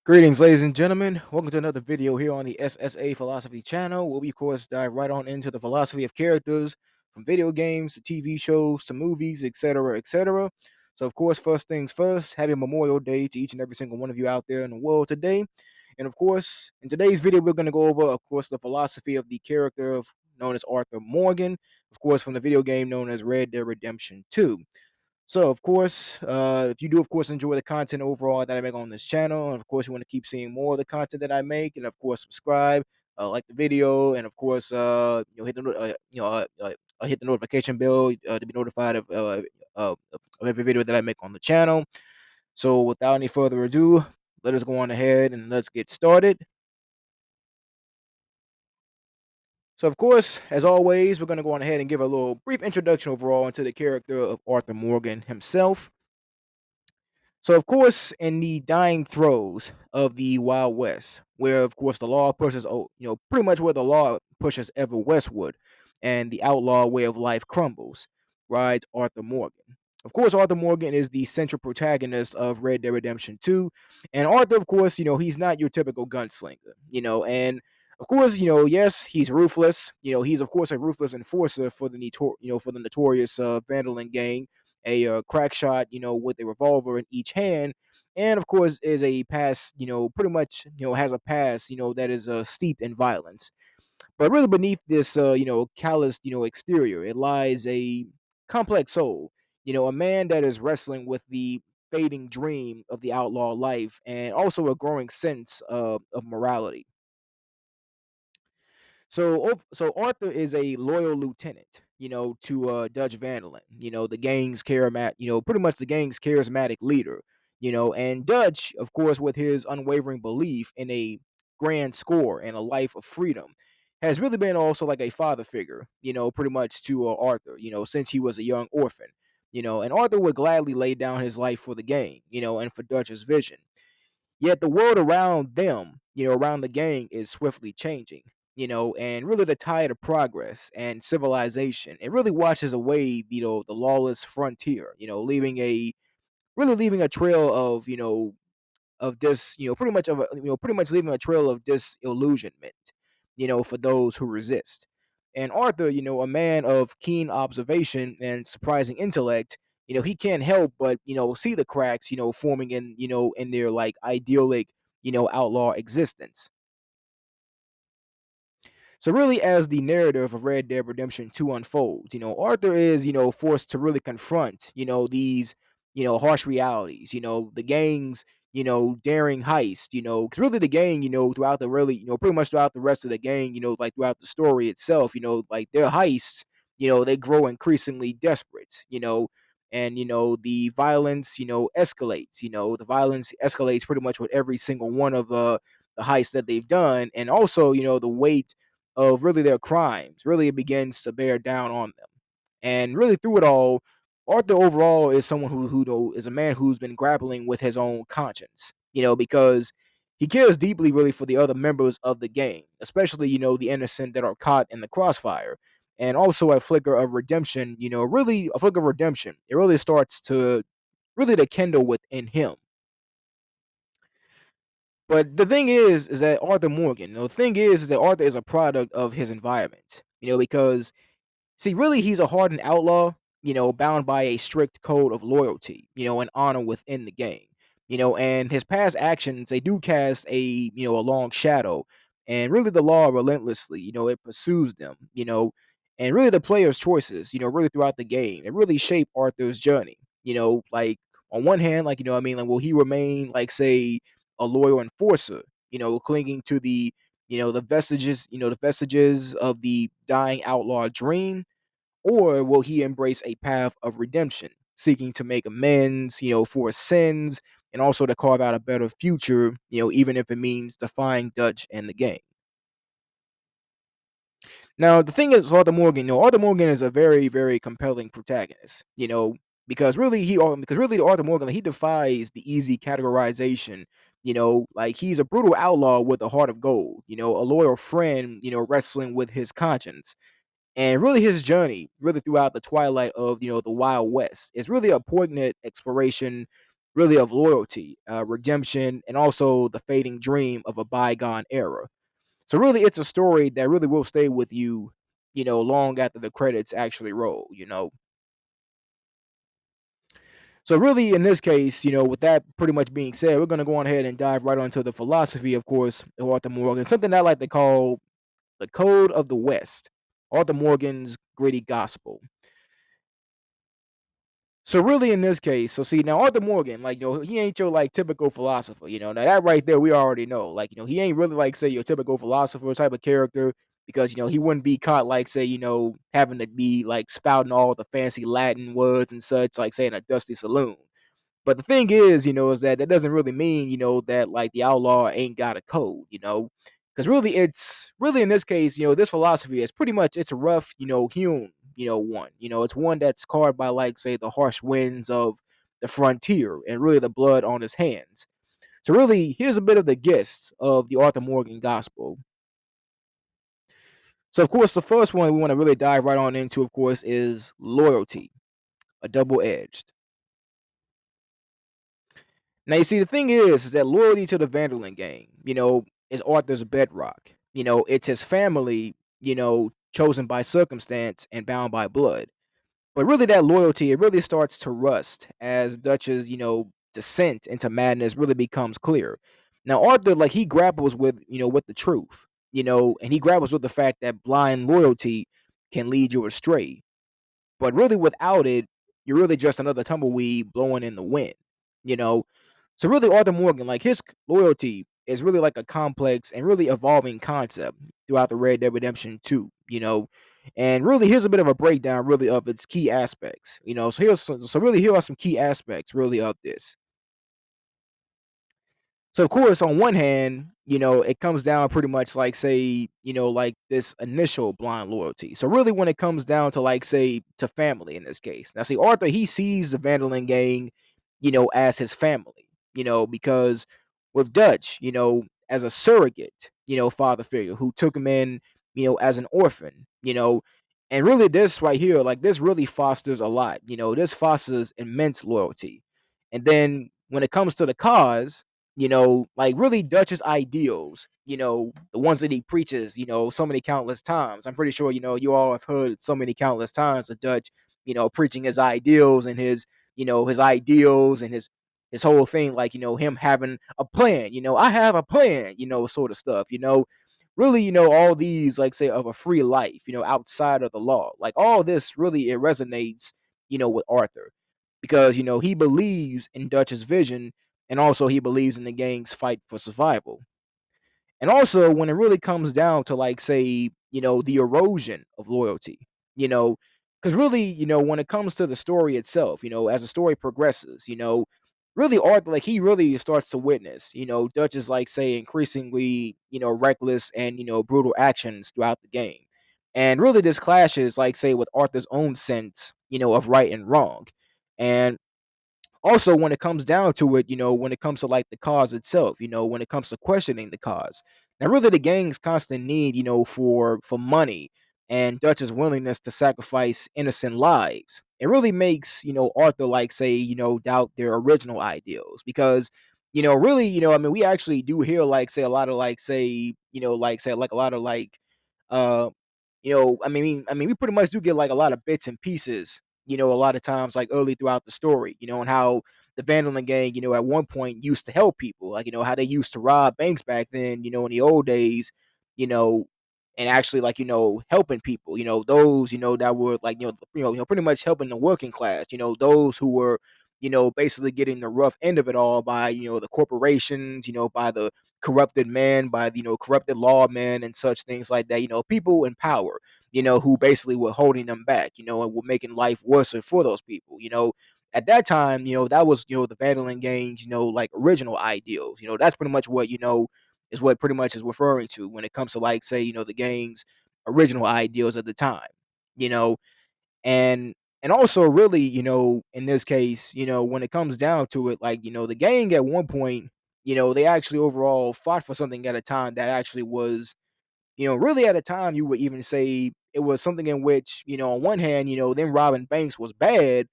Greetings, ladies and gentlemen. Welcome to another video here on the SSA Philosophy channel, where we, of course, dive right on into the philosophy of characters from video games to TV shows to movies, etc., etc. So, of course, first things first, happy Memorial Day to each and every single one of you out there in the world today. And, of course, in today's video, we're going to go over, of course, the philosophy of the character known as Arthur Morgan, of course, from the video game known as Red Dead Redemption 2. So, of course, if you do, of course, enjoy the content overall that I make on this channel, and of course, you want to keep seeing more of the content that I make, and of course, subscribe, like the video, and of course, hit the hit the notification bell to be notified of every video that I make on the channel. So, without any further ado, let us go on ahead and let's get started. So, of course, as always, we're going to go on ahead and give a little brief introduction overall into the character of Arthur Morgan himself. So, of course, in the dying throes of the Wild West, where, of course, the law pushes, pretty much where the law pushes ever westward and the outlaw way of life crumbles, rides Arthur Morgan. Of course, Arthur Morgan is the central protagonist of Red Dead Redemption 2. And Arthur, of course, he's not your typical gunslinger, and of course, yes, he's ruthless. He's, of course, a ruthless enforcer for for the notorious Vandalin gang, a crack shot, with a revolver in each hand, and of course is a past, pretty much, has a past, that is steeped in violence. But really beneath this, calloused, exterior, it lies a complex soul, a man that is wrestling with the fading dream of the outlaw life and also a growing sense of morality. So Arthur is a loyal lieutenant, to Dutch Vandalin, the gang's pretty much the gang's charismatic leader, and Dutch, of course, with his unwavering belief in a grand score and a life of freedom, has really been also like a father figure, pretty much to Arthur, since he was a young orphan, and Arthur would gladly lay down his life for the gang, and for Dutch's vision. Yet the world around them, around the gang is swiftly changing, and really the tide of progress and civilization, it really washes away, the lawless frontier, leaving a trail of, pretty much pretty much leaving a trail of disillusionment, for those who resist. And Arthur, a man of keen observation and surprising intellect, he can't help but, see the cracks, forming in their like idyllic, outlaw existence. So really, as the narrative of Red Dead Redemption 2 unfolds, Arthur is, forced to really confront, these, harsh realities, the gang's, daring heist, because really the gang, throughout the really, pretty much throughout the rest of the gang, like throughout the story itself, like their heists, they grow increasingly desperate, and the violence, escalates, the violence escalates pretty much with every single one of the heists that they've done, and also, the weight of really their crimes really begins to bear down on them. And really through it all, Arthur overall is someone who is a man who's been grappling with his own conscience, because he cares deeply really for the other members of the gang, especially, the innocent that are caught in the crossfire. And also a flicker of redemption, really a flicker of redemption. It really starts to really to kindle within him. But the thing is that Arthur Morgan, the thing is that Arthur is a product of his environment, because see, really, he's a hardened outlaw, bound by a strict code of loyalty, and honor within the game, and his past actions, they do cast a long shadow, and really the law relentlessly, it pursues them, and really the player's choices, really throughout the game, it really shape Arthur's journey, like on one hand, like, what I mean, like, will he remain, like, say, a loyal enforcer, clinging to the vestiges of the dying outlaw dream, or will he embrace a path of redemption, seeking to make amends, for his sins and also to carve out a better future, even if it means defying Dutch and the gang? Now, the thing is, Arthur Morgan is a very, very compelling protagonist, because really Arthur Morgan, like, he defies the easy categorization, like he's a brutal outlaw with a heart of gold, a loyal friend, wrestling with his conscience. And really his journey, really throughout the twilight of, the Wild West, is really a poignant exploration really of loyalty, redemption, and also the fading dream of a bygone era. So really, it's a story that really will stay with you, long after the credits actually roll. So really, in this case, with that pretty much being said, we're gonna go on ahead and dive right onto the philosophy, of course, of Arthur Morgan, something I like to call the Code of the West, Arthur Morgan's gritty gospel. So really, in this case, so see now Arthur Morgan, like he ain't your like typical philosopher. Now that right there, we already know. Like he ain't really like say your typical philosopher type of character because he wouldn't be caught like say having to be like spouting all the fancy Latin words and such like say in a dusty saloon. But the thing is, is that doesn't really mean, that like the outlaw ain't got a code, because really it's really in this case, this philosophy is pretty much it's a rough, hewn, one, it's one that's carved by like say the harsh winds of the frontier and really the blood on his hands. So really, here's a bit of the gist of the Arthur Morgan gospel. So of course, the first one we want to really dive right on into, of course, is loyalty, a double edged. Now, you see, the thing is that loyalty to the Vanderlyn gang, is Arthur's bedrock. It's his family, chosen by circumstance and bound by blood. But really, that loyalty, it really starts to rust as Dutch's, descent into madness really becomes clear. Now, Arthur, like, he grapples with, with the truth, and he grapples with the fact that blind loyalty can lead you astray. But really, without it, you're really just another tumbleweed blowing in the wind, you know? So really, Arthur Morgan, like his loyalty is really like a complex and really evolving concept throughout the Red Dead Redemption 2, and really here's a bit of a breakdown really of its key aspects, so really here are some key aspects really of this. So of course, on one hand, it comes down pretty much like say, like this initial blind loyalty. So really when it comes down to like say to family in this case. Now see Arthur, he sees the Vanderlyn gang, as his family, because with Dutch, as a surrogate, father figure who took him in, as an orphan, and really this right here, like this really fosters a lot, this fosters immense loyalty. And then when it comes to the cause, like really Dutch's ideals, the ones that he preaches, so many countless times. I'm pretty sure, you all have heard so many countless times of Dutch, preaching his ideals and his ideals and his whole thing, like, him having a plan, I have a plan, sort of stuff, really, all these, like, say, of a free life, outside of the law. Like, all this really, it resonates, with Arthur because, he believes in Dutch's vision and also he believes in the gang's fight for survival. And also, when it really comes down to like say, the erosion of loyalty, you know, because really, when it comes to the story itself, as the story progresses, really Arthur, like he really starts to witness, Dutch is like say increasingly, reckless and brutal actions throughout the game. And really this clashes, like say, with Arthur's own sense, of right and wrong. And also when it comes down to it, when it comes to like the cause itself, when it comes to questioning the cause. Now really the gang's constant need, for money and Dutch's willingness to sacrifice innocent lives. It really makes, Arthur like say, doubt their original ideals because really, I mean, we actually do hear like say a lot of like say, like say like a lot of like uh I mean, we pretty much do get like a lot of bits and pieces, a lot of times, like early throughout the story, and how the Vandalin gang, at one point used to help people, like, how they used to rob banks back then, in the old days, you know, and actually like, helping people, those, that were like, pretty much helping the working class, those who were, basically getting the rough end of it all by, the corporations, by the corrupted man, by the corrupted lawmen and such things like that. People in power, who basically were holding them back, and were making life worse for those people. At that time, that was the Vandalin gangs, like original ideals. That's pretty much what is what pretty much is referring to when it comes to like say the gangs original ideals at the time. You know, and also really, in this case, when it comes down to it, like, the gang at one point, they actually overall fought for something at a time that actually was, really at a time you would even say it was something in which, on one hand, them robbing banks was bad,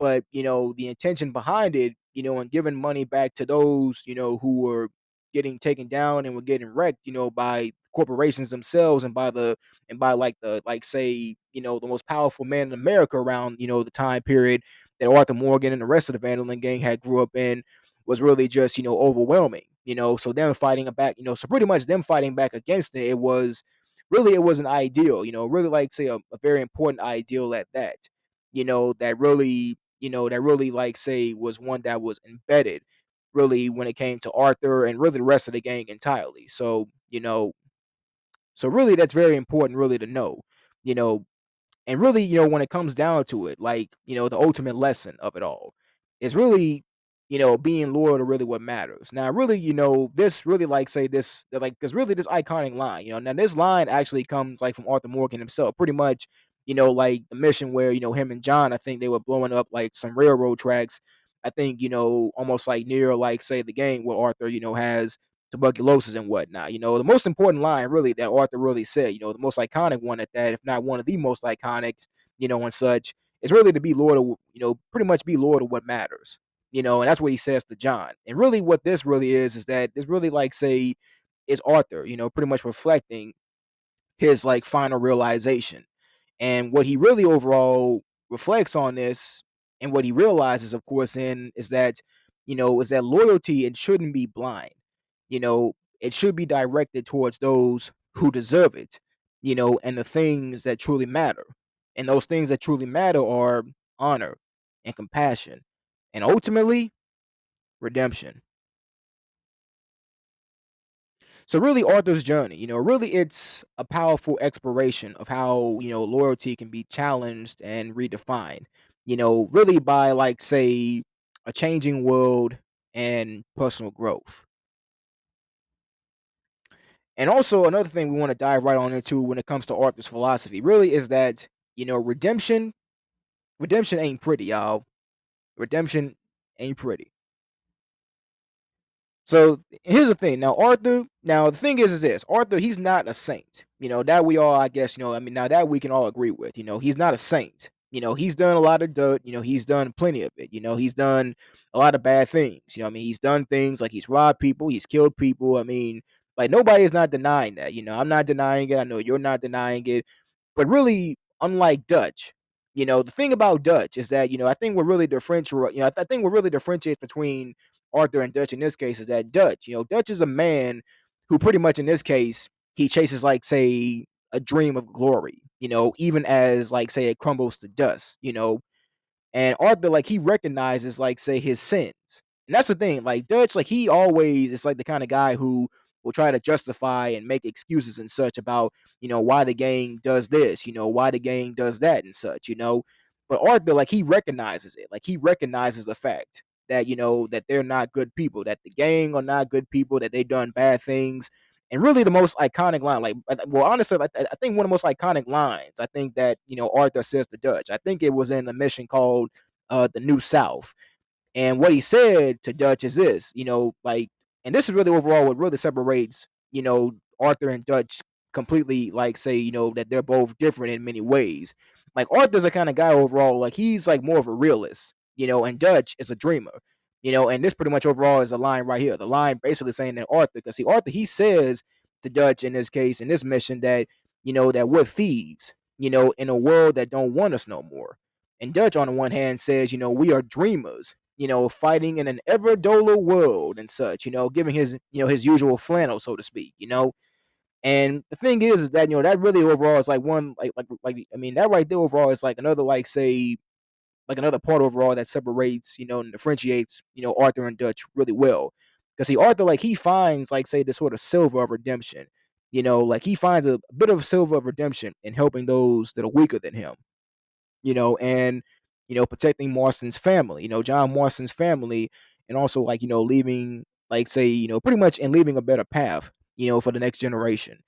but the intention behind it, and giving money back to those who were getting taken down and were getting wrecked, by corporations themselves and by like the like say the most powerful man in America around the time period that Arthur Morgan and the rest of the Vandalin gang had grew up in, was really just overwhelming. So them fighting back, so pretty much them fighting back against it, it was an ideal, really like say a very important ideal at that, that really like say was one that was embedded really when it came to Arthur and really the rest of the gang entirely. So really that's very important really to know, you know, and really, when it comes down to it, like, the ultimate lesson of it all is really, being loyal to really what matters. Now, really, this really like say this like because really this iconic line, now this line actually comes like from Arthur Morgan himself, pretty much, like the mission where, him and John, I think they were blowing up like some railroad tracks. I think, almost like near like say the game where Arthur, has tuberculosis and whatnot. The most important line really that Arthur really said, the most iconic one at that, if not one of the most iconic, and such, is really to be loyal to, pretty much be loyal to what matters. And that's what he says to John. And really what this really is that this really like say is Arthur, pretty much reflecting his like final realization. And what he really overall reflects on this and what he realizes, of course, is that loyalty, it shouldn't be blind. It should be directed towards those who deserve it, and the things that truly matter. And those things that truly matter are honor and compassion and ultimately redemption. So really Arthur's journey, really it's a powerful exploration of how, loyalty can be challenged and redefined, really by like say a changing world and personal growth. And also another thing we want to dive right on into when it comes to Arthur's philosophy really is that, redemption ain't pretty, y'all. Redemption ain't pretty. So here's the thing. Now, Arthur. Now the thing is this: Arthur, he's not a saint. That we all, I guess, I mean, now that we can all agree with. He's not a saint. He's done a lot of dirt. He's done plenty of it. He's done a lot of bad things. I mean, he's done things like he's robbed people, he's killed people. I mean, like nobody is not denying that. I'm not denying it. I know you're not denying it. But really, unlike Dutch, the thing about Dutch is that, I think what really differentiates, I think what really differentiates between Arthur and Dutch in this case is that Dutch, Dutch is a man who pretty much in this case, he chases like, say, a dream of glory, even as like, say, it crumbles to dust, and Arthur, like, he recognizes, like, say, his sins. And that's the thing. Like, Dutch, like, he always is like the kind of guy who will try to justify and make excuses and such about, why the gang does this, why the gang does that and such, But Arthur, like, he recognizes it. Like, he recognizes the fact that, that they're not good people, that the gang are not good people, that they done bad things. And really the most iconic line, like, well, honestly, like, I think one of the most iconic lines, I think that, Arthur says to Dutch, I think it was in a mission called the New South. And what he said to Dutch is this, like, and this is really overall what really separates, Arthur and Dutch completely, like, say, that they're both different in many ways. Like, Arthur's a kind of guy overall, like, he's like more of a realist, and Dutch is a dreamer, and this pretty much overall is a line right here. The line basically saying that Arthur, because see, Arthur, he says to Dutch in this case, in this mission, that, that we're thieves, in a world that don't want us no more. And Dutch, on the one hand, says, we are dreamers, fighting in an ever duller world and such, giving his, his usual flannel, so to speak, And the thing is that, that really overall is like one, I mean, that right there overall is like another, like, say, like another part overall that separates, and differentiates, Arthur and Dutch really well. Because see, Arthur, like, he finds, like, say, this sort of silver of redemption, like he finds a bit of silver of redemption in helping those that are weaker than him, and protecting Marston's family, John Marston's family, and also like leaving, like, say, pretty much, and leaving a better path, for the next generation.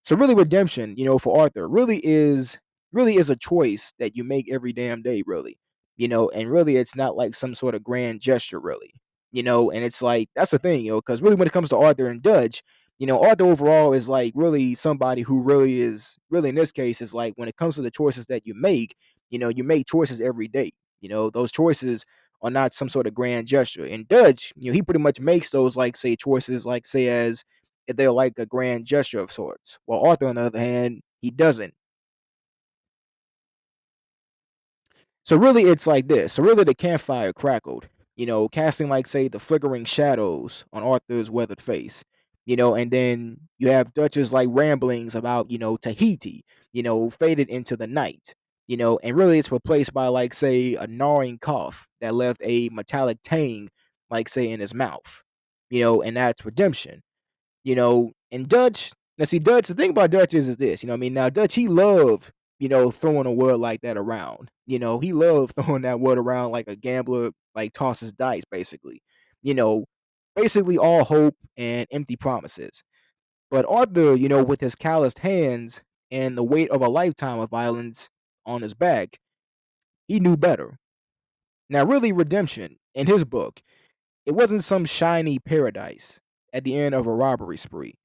So really, redemption, for Arthur, really is a choice that you make every damn day, really, and really it's not like some sort of grand gesture, really, and it's like that's the thing, because really when it comes to Arthur and Dutch, Arthur overall is like really somebody who really is really in this case is like when it comes to the choices that you make choices every day. Those choices are not some sort of grand gesture. And Dutch, he pretty much makes those like say choices like say as if they're like a grand gesture of sorts. While Arthur, on the other hand, he doesn't. So really, it's like this. So really, the campfire crackled, casting like say the flickering shadows on Arthur's weathered face, and then you have Dutch's like ramblings about Tahiti, faded into the night, and really it's replaced by like say a gnawing cough that left a metallic tang, like say in his mouth, and that's redemption. And Dutch, now see Dutch, the thing about Dutch is this, I mean, now Dutch, he loved, throwing a word like that around. He loved throwing that word around like a gambler, like tosses dice, basically. You know, basically all hope and empty promises. But Arthur, with his calloused hands and the weight of a lifetime of violence on his back, he knew better. Now, really, redemption, in his book, it wasn't some shiny paradise at the end of a robbery spree.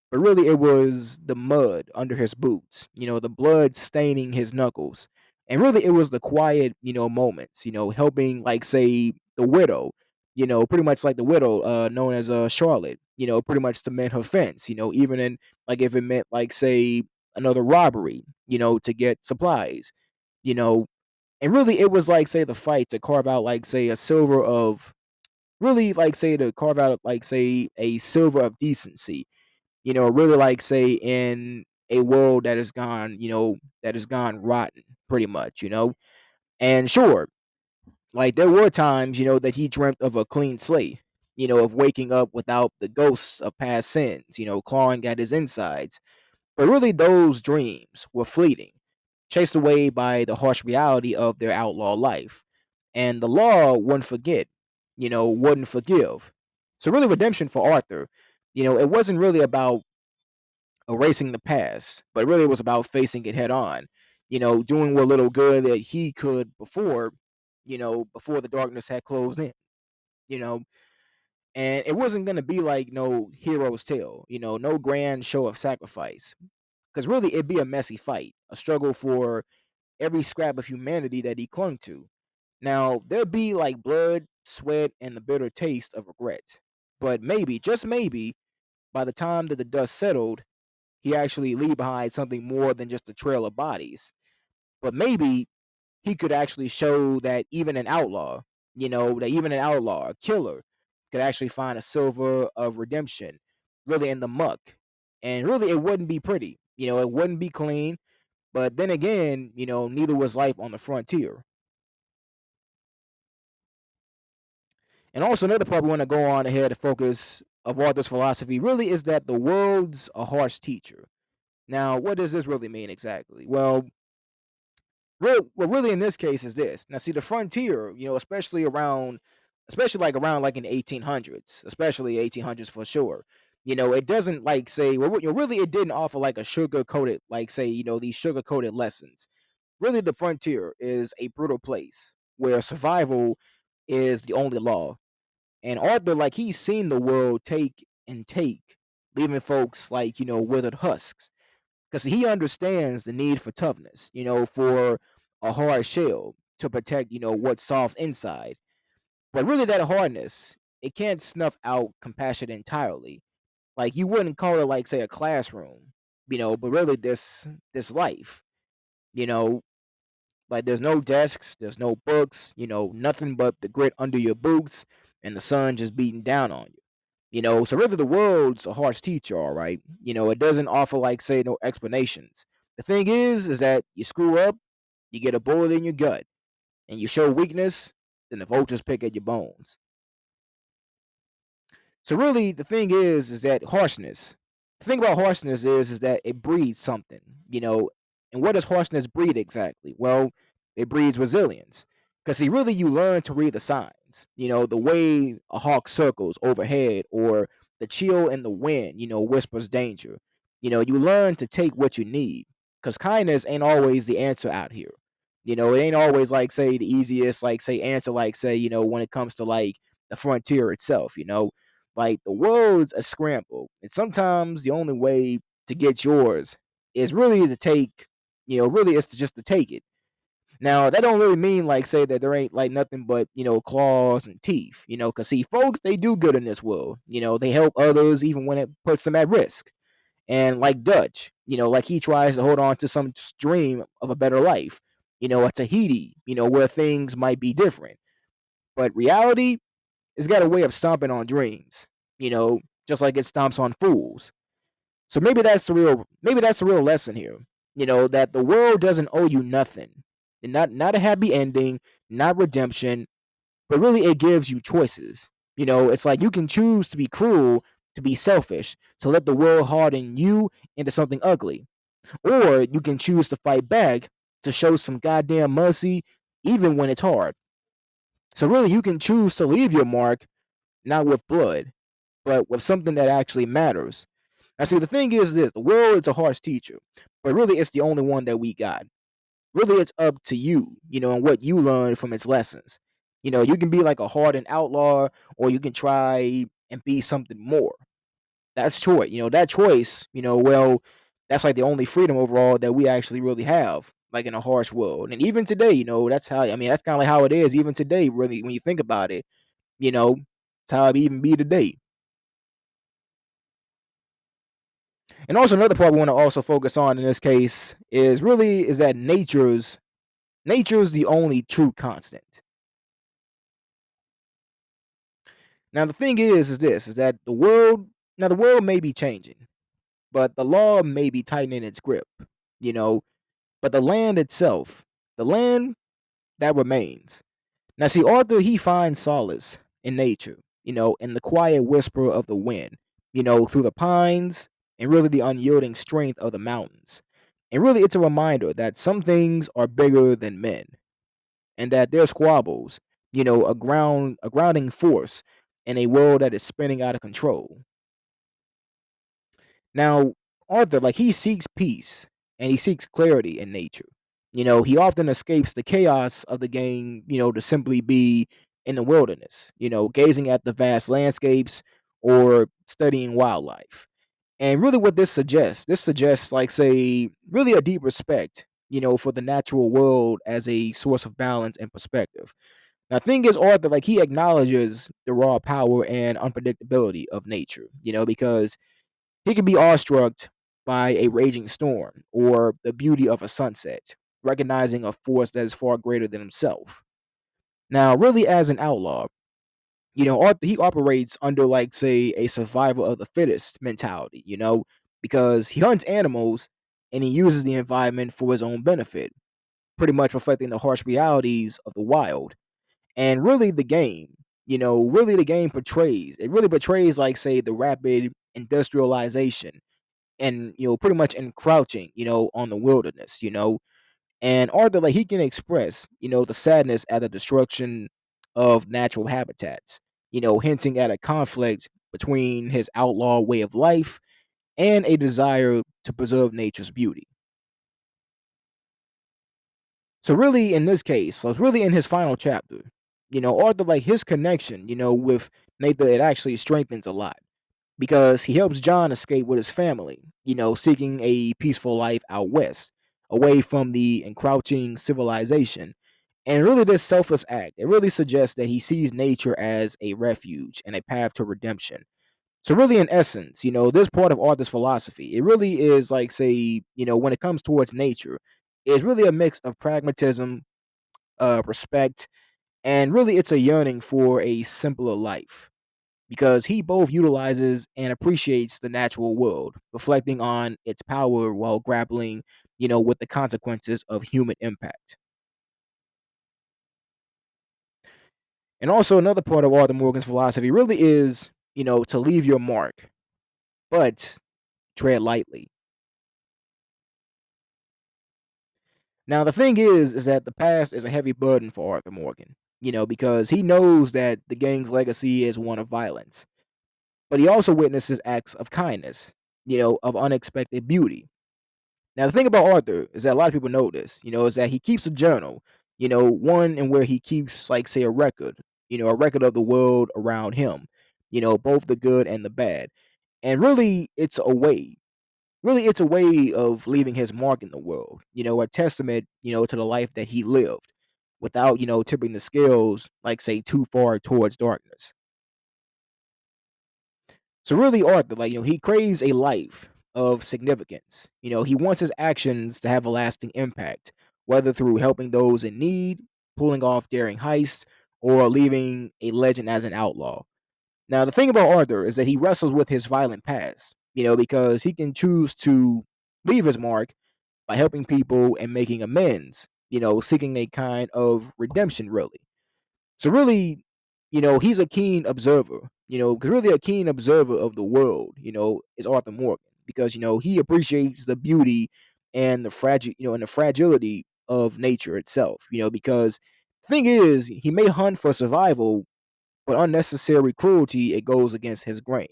But really, it was the mud under his boots, the blood staining his knuckles. And really, it was the quiet, moments, helping, like, say, the widow, pretty much like the widow known as Charlotte, pretty much to mend her fence, even in, like, if it meant, like, say, another robbery, to get supplies, you know. And really, it was, like, say, the fight to carve out, like, say, a silver of, really, like, say, to carve out, like, say, a silver of decency, really like say in a world that has gone rotten pretty much, And sure, like there were times, that he dreamt of a clean slate, of waking up without the ghosts of past sins, clawing at his insides. But really those dreams were fleeting, chased away by the harsh reality of their outlaw life. And the law wouldn't forget, wouldn't forgive. So really redemption for Arthur, it wasn't really about erasing the past, but really it was about facing it head on. Doing what little good that he could before, before the darkness had closed in. You know, and it wasn't gonna be like no hero's tale. No grand show of sacrifice, because really it'd be a messy fight, a struggle for every scrap of humanity that he clung to. Now there'd be like blood, sweat, and the bitter taste of regret. But maybe, just maybe, by the time that the dust settled, he actually leave behind something more than just a trail of bodies. But maybe he could actually show that even an outlaw, that even an outlaw, a killer, could actually find a silver of redemption, really in the muck. And really, it wouldn't be pretty. It wouldn't be clean. But then again, neither was life on the frontier. And also, another part we want to go on ahead to focus of Arthur's philosophy really is that the world's a harsh teacher. Now, what does this really mean exactly? Well, really in this case is this. Now, see the frontier, especially like around like in the 1800s, especially 1800s for sure. It doesn't like say, well, really it didn't offer like a sugar coated, like say, these sugar coated lessons. Really, the frontier is a brutal place where survival is the only law. And Arthur, like he's seen the world take and take, leaving folks like withered husks because he understands the need for toughness, for a hard shell to protect, what's soft inside. But really, that hardness, it can't snuff out compassion entirely. Like you wouldn't call it like say a classroom, but really this life, you know, like there's no desks, there's no books, nothing but the grit under your boots and the sun just beating down on you. So really the world's a harsh teacher, all right. It doesn't offer like say no explanations. The thing is that you screw up, you get a bullet in your gut, and you show weakness, then the vultures pick at your bones. So really, the thing is that harshness. The thing about harshness is that it breeds something, And what does harshness breed exactly? Well, it breeds resilience. Because see, really, you learn to read the signs. The way a hawk circles overhead, or the chill in the wind, whispers danger. You learn to take what you need. Because kindness ain't always the answer out here. It ain't always like say the easiest, like say answer, like say when it comes to like the frontier itself. Like the world's a scramble, and sometimes the only way to get yours is really to take, really is to just to take it. Now, that don't really mean like say that there ain't like nothing but, claws and teeth, cuz see folks they do good in this world. They help others even when it puts them at risk. And like Dutch, like he tries to hold on to some dream of a better life, a Tahiti, where things might be different. But reality has got a way of stomping on dreams, you know, just like it stomps on fools. So maybe that's the real lesson here. That the world doesn't owe you nothing. And not a happy ending, not redemption, but really it gives you choices. It's like you can choose to be cruel, to be selfish, to let the world harden you into something ugly. Or you can choose to fight back, to show some goddamn mercy, even when it's hard. So really you can choose to leave your mark, not with blood, but with something that actually matters. Now, see, the thing is this: the world is a harsh teacher, but really, it's the only one that we got. Really, it's up to you, and what you learn from its lessons. You can be like a hardened outlaw, or you can try and be something more. That's choice. That choice. Well, that's like the only freedom overall that we actually really have, like in a harsh world. And even today, that's how. I mean, that's kind of like how it is even today. Really, when you think about it, it's how it even be today. And also another part we want to also focus on in this case is that nature's the only true constant. Now the thing is this is that the world may be changing, but the law may be tightening its grip, you know, but the land itself, the land that remains. Now see Arthur he finds solace in nature, in the quiet whisper of the wind, through the pines and really the unyielding strength of the mountains. And really it's a reminder that some things are bigger than men and that their squabbles, a grounding force in a world that is spinning out of control. Now, Arthur, like he seeks peace and he seeks clarity in nature. He often escapes the chaos of the game, to simply be in the wilderness, gazing at the vast landscapes or studying wildlife. And really what this suggests like say really a deep respect, for the natural world as a source of balance and perspective. Now, thing is, Arthur, like he acknowledges the raw power and unpredictability of nature, because he can be awestruck by a raging storm or the beauty of a sunset, recognizing a force that is far greater than himself. Now, really, as an outlaw, Arthur, he operates under, like, say, a survival of the fittest mentality, because he hunts animals and he uses the environment for his own benefit, pretty much reflecting the harsh realities of the wild. And really the game portrays like say the rapid industrialization and pretty much encroaching, on the wilderness, and Arthur like he can express, the sadness at the destruction of natural habitats, hinting at a conflict between his outlaw way of life and a desire to preserve nature's beauty. So really, in this case, so it's really in his final chapter. Arthur, like his connection, with Nathan, it actually strengthens a lot because he helps John escape with his family. Seeking a peaceful life out west, away from the encroaching civilization. And really, this selfless act, it really suggests that he sees nature as a refuge and a path to redemption. So really, in essence, this part of Arthur's philosophy, it really is like say, when it comes towards nature, is really a mix of pragmatism, respect, and really it's a yearning for a simpler life because he both utilizes and appreciates the natural world, reflecting on its power while grappling, with the consequences of human impact. And also another part of Arthur Morgan's philosophy really is, to leave your mark, but tread lightly. Now the thing is that the past is a heavy burden for Arthur Morgan, because he knows that the gang's legacy is one of violence, but he also witnesses acts of kindness, of unexpected beauty. Now, the thing about Arthur is that a lot of people know this, is that he keeps a journal, one in where he keeps, like, say, a record of the world around him, both the good and the bad. And really, it's a way. really it's a way of leaving his mark in the world, a testament, to the life that he lived without, tipping the scales, like say too far towards darkness. So really Arthur, like, he craves a life of significance. He wants his actions to have a lasting impact, whether through helping those in need, pulling off daring heists, or leaving a legend as an outlaw. Now, the thing about Arthur is that he wrestles with his violent past, because he can choose to leave his mark by helping people and making amends, seeking a kind of redemption, really. So, really, he's a keen observer, because really a keen observer of the world, is Arthur Morgan, because, he appreciates the beauty and the and the fragility of nature itself, because the thing is, he may hunt for survival, but unnecessary cruelty, it goes against his grain,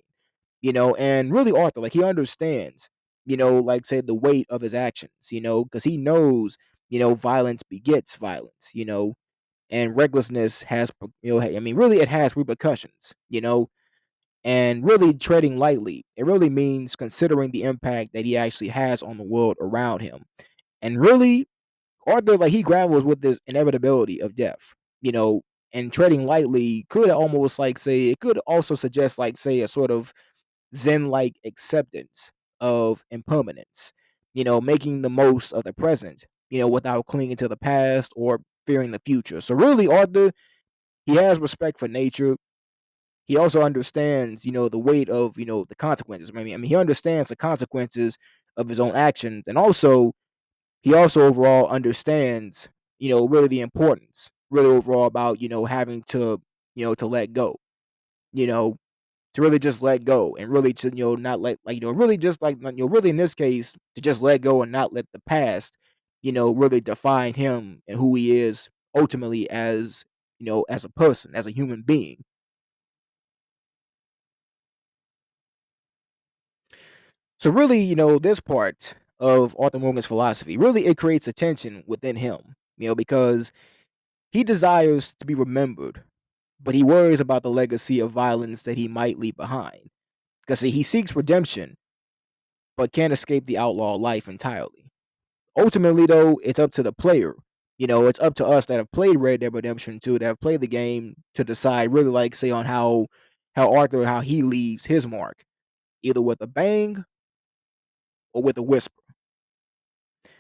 and really Arthur, like he understands, like say the weight of his actions, because he knows, violence begets violence, and recklessness has, I mean, really it has repercussions, and really treading lightly, it really means considering the impact that he actually has on the world around him. And really, Arthur, like he grapples with this inevitability of death, you know, and treading lightly could almost like say it could also suggest like say a sort of zen-like acceptance of impermanence, making the most of the present, without clinging to the past or fearing the future. So really, Arthur, he has respect for nature. He also understands, the weight of, the consequences. I mean, he understands the consequences of his own actions, and also he also overall understands, really the importance, really overall about, having to, to let go, you know, to really just let go and really to, not let, like, really just like, really in this case, to just let go and not let the past, really define him and who he is ultimately as, as a person, as a human being. So really, this part of Arthur Morgan's philosophy, really it creates a tension within him, because he desires to be remembered, but he worries about the legacy of violence that he might leave behind. Because he seeks redemption, but can't escape the outlaw life entirely. Ultimately, though, it's up to the player. It's up to us that have played Red Dead Redemption 2, that have played the game, to decide really, like, say, on how Arthur, how he leaves his mark, either with a bang or with a whisper.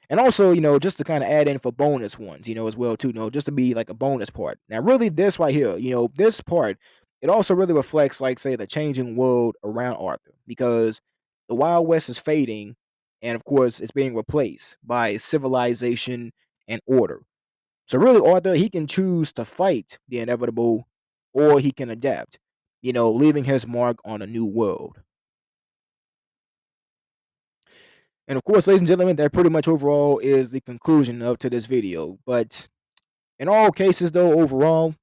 And also, just to kind of add in for bonus ones, as well too, just to be like a bonus part. Now, really, this right here, this part, it also really reflects, like, say, the changing world around Arthur, because the Wild West is fading, and of course, it's being replaced by civilization and order. So, really, Arthur, he can choose to fight the inevitable, or he can adapt, leaving his mark on a new world. And of course, ladies and gentlemen, that pretty much overall is the conclusion up to this video. But in all cases, though, overall,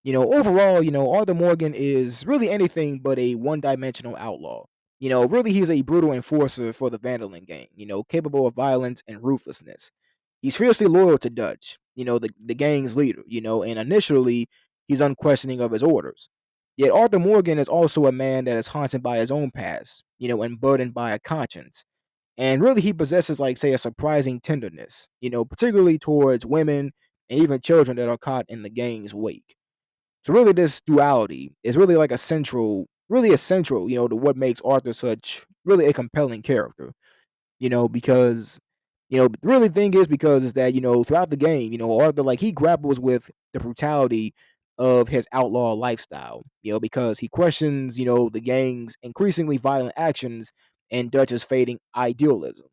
Arthur Morgan is really anything but a one-dimensional outlaw. Really, he's a brutal enforcer for the Vandalin gang. Capable of violence and ruthlessness. He's fiercely loyal to Dutch. The gang's leader. And initially, he's unquestioning of his orders. Yet Arthur Morgan is also a man that is haunted by his own past. And burdened by a conscience, and really, he possesses, like, say, a surprising tenderness, particularly towards women and even children that are caught in the gang's wake. So, really, this duality is really like really essential, to what makes Arthur such really a compelling character, because, really thing is because is that, throughout the game, Arthur, like, he grapples with the brutality of his outlaw lifestyle, because he questions, the gang's increasingly violent actions and Dutch's fading idealism.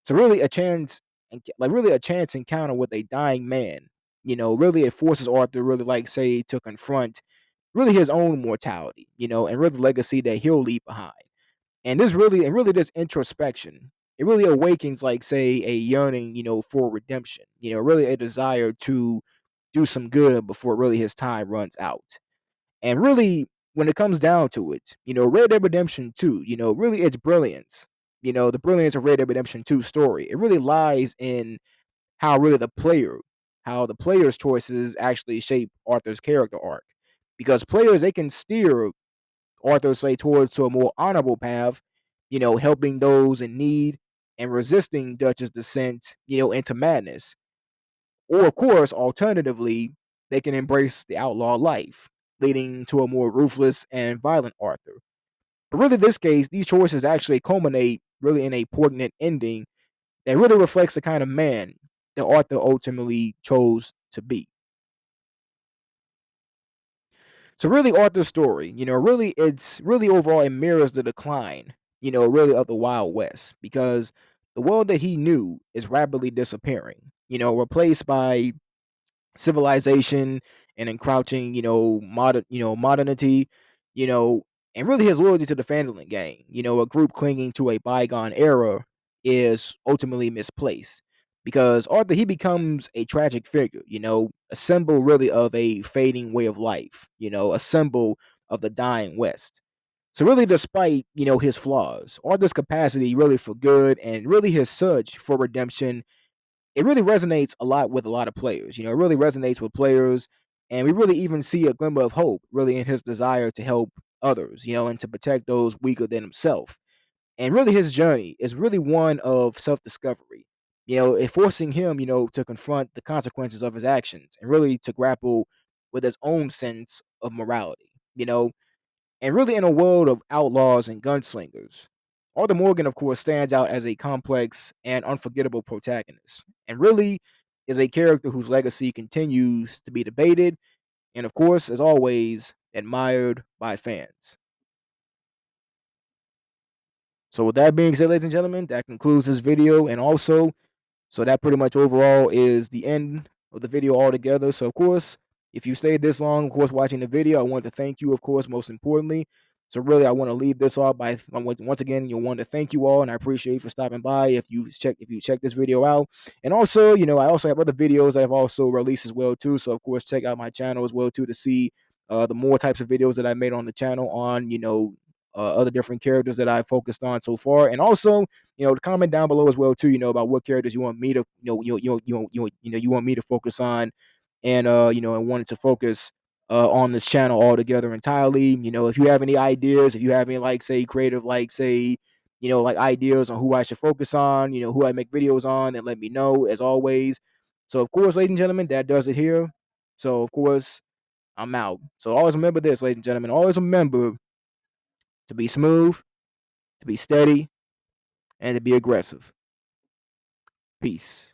So really a chance, like really a chance encounter with a dying man, really it forces Arthur really, like, say, to confront really his own mortality, and really the legacy that he'll leave behind. And really this introspection, it really awakens, like, say, a yearning, for redemption, really a desire to do some good before really his time runs out. And really, when it comes down to it, Red Dead Redemption 2, really its brilliance, the brilliance of Red Dead Redemption 2 story, it really lies in how really how the player's choices actually shape Arthur's character arc. Because players, they can steer Arthur, say, towards to a more honorable path, helping those in need and resisting Dutch's descent, into madness. Or, of course, alternatively, they can embrace the outlaw life, leading to a more ruthless and violent Arthur. But really, in this case, these choices actually culminate really in a poignant ending that really reflects the kind of man that Arthur ultimately chose to be. So really Arthur's story, really it's really overall it mirrors the decline, really of the Wild West because the world that he knew is rapidly disappearing, replaced by civilization and encroaching, modernity, you know, and really his loyalty to the Fandolin gang, a group clinging to a bygone era is ultimately misplaced because Arthur he becomes a tragic figure, a symbol really of a fading way of life, a symbol of the dying West. So really, despite his flaws, Arthur's capacity really for good and really his search for redemption it really resonates a lot with a lot of players. It really resonates with players, and we really even see a glimmer of hope, really, in his desire to help others, and to protect those weaker than himself. And really, his journey is really one of self discovery. It forcing him, to confront the consequences of his actions and really to grapple with his own sense of morality. And really, in a world of outlaws and gunslingers, Arthur Morgan, of course, stands out as a complex and unforgettable protagonist, and really is a character whose legacy continues to be debated and, of course, as always, admired by fans. So, with that being said, ladies and gentlemen, that concludes this video, and also so that pretty much overall is the end of the video altogether. So of course, if you stayed this long, of course, watching the video, I want to thank you, of course, most importantly. So really, I want to leave this off by once again, you want to thank you all, and I appreciate you for stopping by. If you check this video out, and also, I also have other videos that I've also released as well too. So of course, check out my channel as well too to see the more types of videos that I made on the channel on other different characters that I focused on so far, and also comment down below as well too, about what characters you want me to, you want me to focus on, and and wanted to focus on this channel altogether entirely. If you have any ideas, if you have any like say creative like say, like ideas on who I should focus on, who I make videos on, then let me know as always. So of course, ladies and gentlemen, that does it here. So of course, I'm out. So always remember this, ladies and gentlemen. Always remember to be smooth, to be steady, and to be aggressive. Peace.